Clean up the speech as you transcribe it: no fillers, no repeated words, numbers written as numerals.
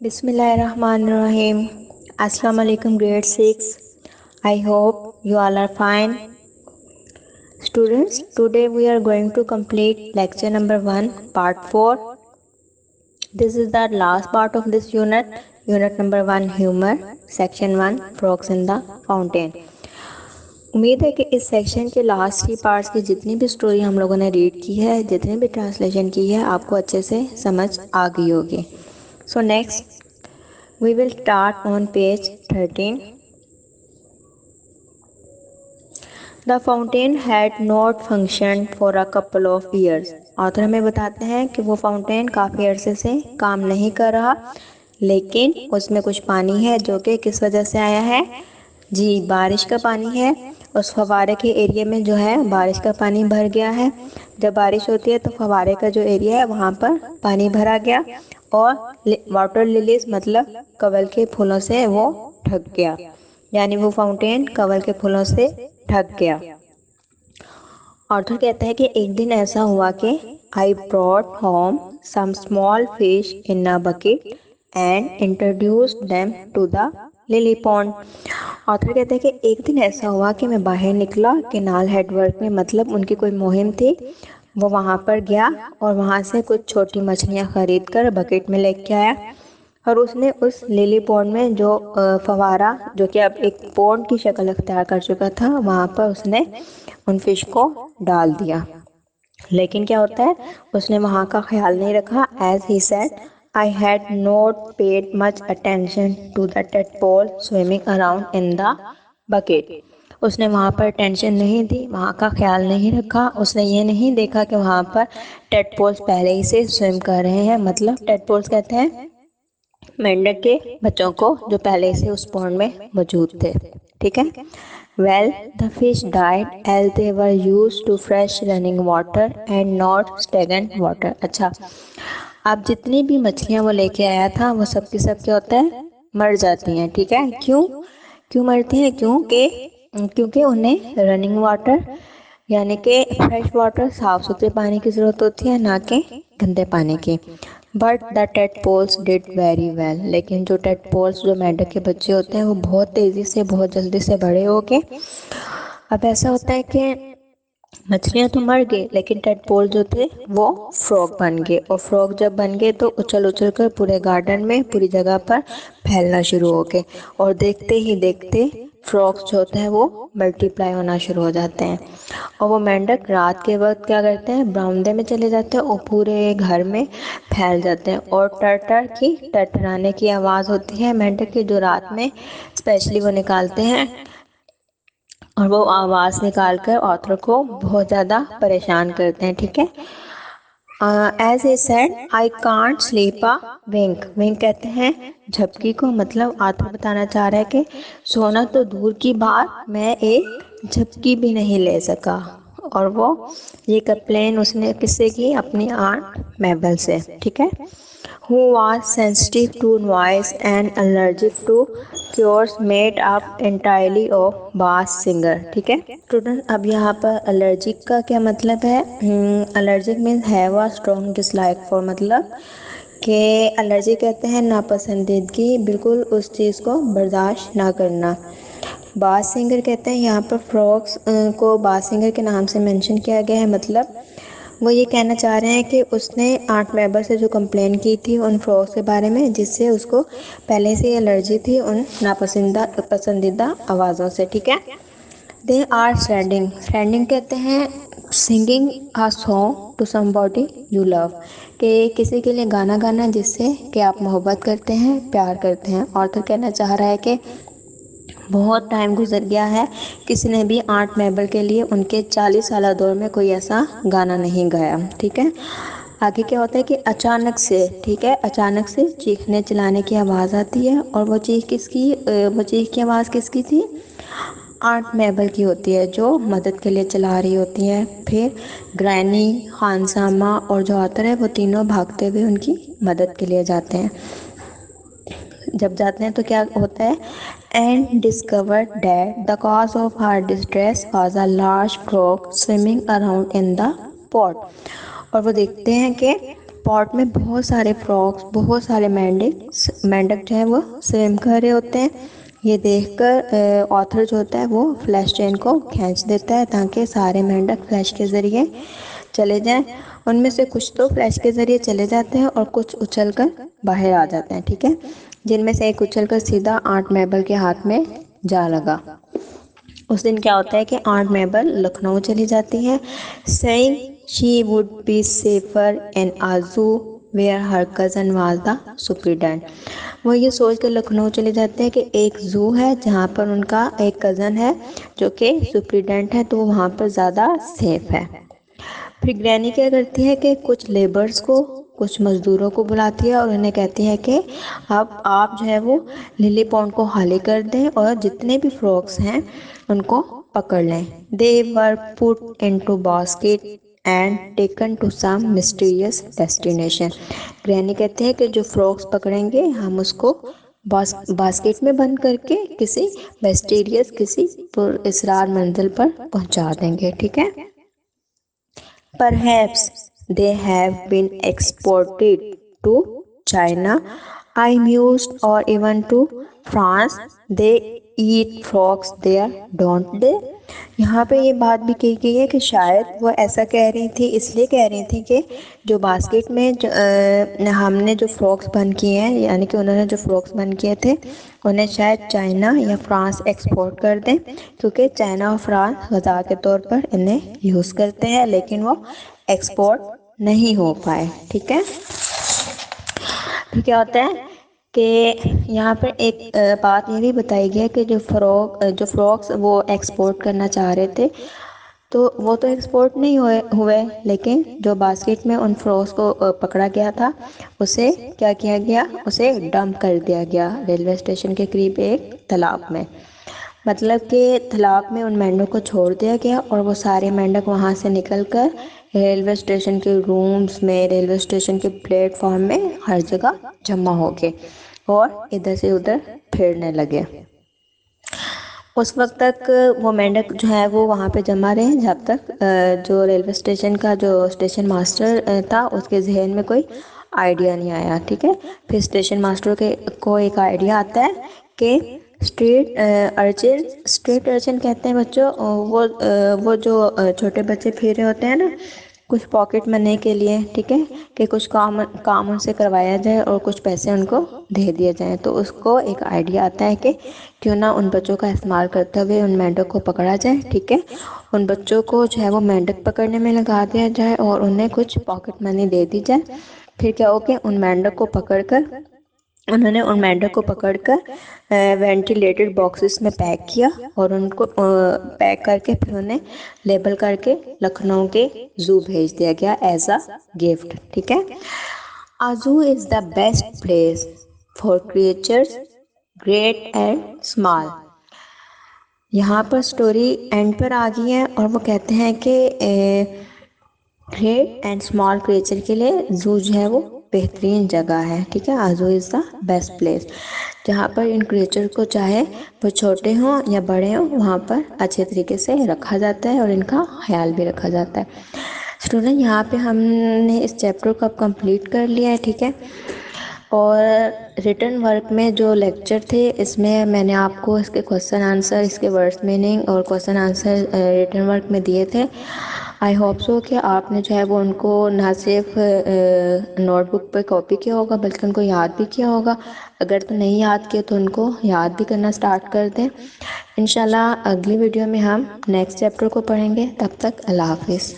بسم اللہ الرحمن الرحیم. السلام علیکم grade 6. I hope you all are fine. Students, today we are going to complete lecture number 1 part 4. This is the last part of this unit. Unit number 1 humor, section 1 frogs in the fountain. امید ہے کہ اس section کے last کی parts کی جتنی بھی story ہم لوگوں نے ریڈ کی ہے، جتنی بھی ٹرانسلیشن کی ہے، آپ کو اچھے سے سمجھ آ گئی ہوگی. So next we will start on page 13. The fountain had not functioned for a couple of years. Author ہمیں بتاتے ہیں کہ وہ فاؤنٹین کافی عرصے سے کام نہیں کر رہا، لیکن اس میں کچھ پانی ہے جو کہ کس وجہ سے آیا ہے؟ جی، بارش کا پانی ہے. اس فوارے کے ایریے میں جو ہے بارش کا پانی بھر گیا ہے. جب بارش ہوتی ہے تو فوارے کا جو ایریا ہے وہاں پر پانی بھرا گیا، اور واٹر لیلیز مطلب کنول کے پھولوں سے وہ ڈھک گیا، یعنی وہ فاؤنٹین کنول کے پھولوں سے ڈھک گیا. آرتھر کہتا ہے کہ ایک دن ایسا ہوا کہ I brought home some small fish in a bucket and introduced them to the lily pond. Author کہتا ہے کہ ایک دن ایسا ہوا کہ میں باہر نکلا کینال ہیڈ ورک میں، مطلب ان کی کوئی مہم تھی. وہ وہاں پر گیا اور وہاں سے کچھ چھوٹی مچھلیاں خرید کر بکیٹ میں لے کے آیا، اور اس نے اس لیلی پونڈ میں جو فوارہ جو کہ اب ایک پونڈ کی شکل اختیار کر چکا تھا، وہاں پر اس نے ان فش کو ڈال دیا. لیکن کیا ہوتا ہے، اس نے وہاں کا خیال نہیں رکھا. As he said, I had not paid much attention to the tadpole swimming around in the bucket. اس نے وہاں پر ٹینشن نہیں دی، وہاں کا خیال نہیں رکھا. اس نے یہ نہیں دیکھا کہ وہاں پر ٹیڈپولز پہلے ہی سے سوئم کر رہے ہیں. مطلب ٹیڈپولز کہتے ہیں مینڈک کے بچوں کو جو پہلے سے اس پونڈ میں موجود تھے. ٹھیک ہے. Well, the fish died as they were used to fresh running water and not stagnant water. اچھا، اب جتنی بھی مچھلیاں وہ لے کے آیا تھا وہ سب کی سب کیا ہوتا ہے؟ مر جاتی ہیں. ٹھیک ہے. کیوں مرتی ہیں؟ کیونکہ انہیں رننگ واٹر یعنی کہ فریش واٹر، صاف ستھرے پانی کی ضرورت ہوتی ہے، نہ کہ گندے پانی کی. But the tadpoles did very well. لیکن جو ٹیڈپولز جو مینڈک کے بچے ہوتے ہیں وہ بہت تیزی سے، بہت جلدی سے بڑے ہو گئے. اب ایسا ہوتا ہے کہ مچھلیاں تو مر گئی، لیکن ٹیڈپول جو تھے وہ فراگ بن گئے، اور فراگ جب بن گئے تو اچھل اچھل کر پورے گارڈن میں، پوری جگہ پر پھیلنا شروع ہو گئے. اور دیکھتے ہی دیکھتے فراگز جو ہوتے ہیں وہ ملٹی پلائی ہونا شروع ہو جاتے ہیں. اور وہ مینڈک رات کے وقت کیا کرتے ہیں؟ براؤندے میں چلے جاتے ہیں اور پورے گھر میں پھیل جاتے ہیں. اور ٹر کی ٹرٹرانے کی آواز ہوتی ہے مینڈک کی، جو رات میں اسپیشلی وہ نکالتے ہیں، اور وہ آواز نکال کر آتھر کو بہت زیادہ پریشان کرتے ہیں. ٹھیک ہے. As I said I can't sleep a wink. Wink کہتے ہیں جھپکی کو. مطلب آتھر بتانا چاہ رہا ہے کہ سونا تو دور کی بات، میں ایک جھپکی بھی نہیں لے سکا. اور وہ یہ کمپلین اس نے کس سے کی؟ اپنی آنٹ میبل سے. ٹھیک ہے. who was sensitive to noise and allergic to cures made up entirely of bass singer. ٹھیک ہے. اسٹوڈنٹ، اب یہاں پر الرجک کا کیا مطلب ہے؟ Allergic means have a strong dislike for, مطلب کہ الرجی کہتے ہیں ناپسندیدگی، بالکل اس چیز کو برداشت نہ کرنا. باس سنگر کہتے ہیں، یہاں پر فراگس کو باس سنگر کے نام سے مینشن کیا گیا ہے. مطلب وہ یہ کہنا چاہ رہے ہیں کہ اس نے آنٹ میبل سے جو کمپلین کی تھی ان فراگس کے بارے میں، جس سے اس کو پہلے سے الرجی تھی ان پسندیدہ آوازوں سے. ٹھیک ہے. They are standing. اسٹینڈنگ کہتے ہیں singing a song to somebody you love, کہ کسی کے لیے گانا گانا جس سے کہ آپ محبت کرتے ہیں، پیار کرتے ہیں. آتھر کہنا چاہ رہا ہے کہ بہت ٹائم گزر گیا ہے، کسی نے بھی آنٹ میبل کے لیے ان کے 40 سالہ دور میں کوئی ایسا گانا نہیں گایا. ٹھیک ہے. آگے کیا ہوتا ہے کہ اچانک سے، ٹھیک ہے، اچانک سے چیخنے چلانے کی آواز آتی ہے. اور وہ چیخ کی آواز کس کی تھی؟ آنٹ میبل کی ہوتی ہے، جو مدد کے لیے چلا رہی ہوتی ہے. پھر گرینی، خانسامہ اور جو آتھر ہے وہ تینوں بھاگتے ہوئے ان کی مدد کے لیے جاتے ہیں. جب جاتے ہیں تو کیا ہوتا ہے؟ And discovered that the cause of her distress was a large frog swimming around in the pot. اور وہ دیکھتے ہیں کہ پاٹ میں بہت سارے فراگس، بہت سارے مینڈک جو ہیں وہ سویم کر رہے ہوتے ہیں۔ یہ دیکھ کر آتھر جو ہوتا ہے وہ فلیش چین کو کھینچ دیتا ہے تاکہ سارے مینڈک فلیش کے ذریعے چلے جائیں۔ ان میں سے کچھ تو فلیش کے ذریعے چلے جاتے ہیں اور کچھ اچھل کر باہر آ جاتے ہیں، ٹھیک ہے، جن میں سے ایک اچھل کر سیدھا آنٹ میبل کے ہاتھ میں جا لگا۔ اس دن کیا ہوتا ہے کہ آنٹ میبل لکھنؤ چلی جاتی ہے، saying she would be safer in a zoo where her cousin was the superintendent۔ وہ یہ سوچ کر لکھنؤ چلے جاتے ہیں کہ ایک زو ہے جہاں پر ان کا ایک کزن ہے جو کہ سپرنٹینڈنٹ ہے، تو وہ وہاں پر زیادہ سیف ہے۔ پھر گرینی کیا کرتی ہے کہ کچھ لیبرز کو، کچھ مزدوروں کو بلاتی ہے اور انہیں کہتی ہے کہ اب آپ جو ہے وہ للی پونڈ کو خالی کر دیں اور جتنے بھی فراگس ہیں ان کو پکڑ لیں۔ They were put into basket and taken to some mysterious destination۔ گرینی کہتے ہیں کہ جو فراگس پکڑیں گے ہم اس کو باسکٹ میں بند کر کے کسی مسٹیریس، کسی پر اسرار منزل پر پہنچا دیں گے، ٹھیک ہے۔ Perhaps they have been exported to China, I mused, or even to France۔ They eat frogs there, don't they؟ یہاں پہ یہ بات بھی کہی گئی ہے کہ شاید وہ ایسا کہہ رہی تھی، اس لیے کہہ رہی تھی کہ جو باسکٹ میں ہم نے جو فراگس بند کیے ہیں، یعنی کہ انہوں نے جو فراگس بند کیے تھے انہیں شاید چائنا یا فرانس ایکسپورٹ کر دیں، کیونکہ چائنا اور فرانس غذا کے طور پر انہیں یوز کرتے ہیں لیکن وہ ایکسپورٹ نہیں ہو پائے، ٹھیک ہے۔ پھر کیا ہوتا ہے کہ یہاں پر ایک بات یہ بھی بتائی گئی ہے کہ جو فراگس وہ ایکسپورٹ کرنا چاہ رہے تھے تو وہ تو ایکسپورٹ نہیں ہوئے، لیکن جو باسکٹ میں ان فراگس کو پکڑا گیا تھا اسے کیا کیا گیا، اسے ڈمپ کر دیا گیا ریلوے اسٹیشن کے قریب ایک تالاب میں۔ مطلب کہ تالاب میں ان مینڈک کو چھوڑ دیا گیا اور وہ سارے مینڈک وہاں سے نکل کر ریلوے اسٹیشن کے رومز میں، ریلوے اسٹیشن کے پلیٹ فارم میں ہر جگہ جمع ہو گئے اور ادھر سے ادھر پھرنے لگے۔ اس وقت تک وہ مینڈک جو ہے وہ وہاں پہ جمع رہے جب تک جو ریلوے اسٹیشن کا جو اسٹیشن ماسٹر تھا اس کے ذہن میں کوئی آئیڈیا نہیں آیا، ٹھیک ہے۔ پھر اسٹیشن ماسٹر کو ایک آئیڈیا آتا ہے کہ اسٹریٹ ارچن کہتے ہیں بچوں، وہ جو چھوٹے بچے پھر رہے ہوتے ہیں نا کچھ پاکٹ منی کے لیے، ٹھیک ہے، کہ کچھ کام ان سے کروایا جائے اور کچھ پیسے ان کو دے دیے جائیں، تو اس کو ایک آئیڈیا آتا ہے کہ کیوں نہ ان بچوں کا استعمال کرتے ہوئے ان مینڈک کو پکڑا جائے، ٹھیک ہے۔ ان بچوں کو جو ہے وہ مینڈک پکڑنے میں لگا دیا جائے اور انہیں کچھ پاکٹ منی دے دی جائے۔ پھر کیا ہو کہ انہوں نے ان مینڈک کو پکڑ کر وینٹیلیٹڈ باکسز میں پیک کیا اور ان کو پیک کر کے پھر انہیں لیبل کر کے لکھنؤ کے زو بھیج دیا گیا ایز اے گفٹ، ٹھیک ہے۔ A zoo is the best place for creatures great and small۔ یہاں پر سٹوری اینڈ پر آ گئی ہے اور وہ کہتے ہیں کہ گریٹ اینڈ اسمال کریچر کے لیے زو جو ہے وہ بہترین جگہ ہے، ٹھیک ہے۔ زو از دا بیسٹ پلیس جہاں پر ان کریچر کو چاہے وہ چھوٹے ہوں یا بڑے ہوں وہاں پر اچھے طریقے سے رکھا جاتا ہے اور ان کا خیال بھی رکھا جاتا ہے۔ اسٹوڈنٹ یہاں پہ ہم نے اس چیپٹر کو اب کمپلیٹ کر لیا ہے، ٹھیک ہے۔ اور ریٹن ورک میں جو لیکچر تھے اس میں میں نے آپ کو اس کے کوسچن آنسر، اس کے ورڈس میننگ اور کوسچن آنسر ریٹن ورک میں دیے تھے۔ آئی ہوپ سو کہ آپ نے جو ہے وہ ان کو نہ صرف نوٹ بک پہ کاپی کیا ہوگا بلکہ ان کو یاد بھی کیا ہوگا۔ اگر تو نہیں یاد کیا تو ان کو یاد بھی کرنا سٹارٹ کر دیں۔ انشاءاللہ اگلی ویڈیو میں ہم نیکسٹ چیپٹر کو پڑھیں گے، تب تک اللہ حافظ۔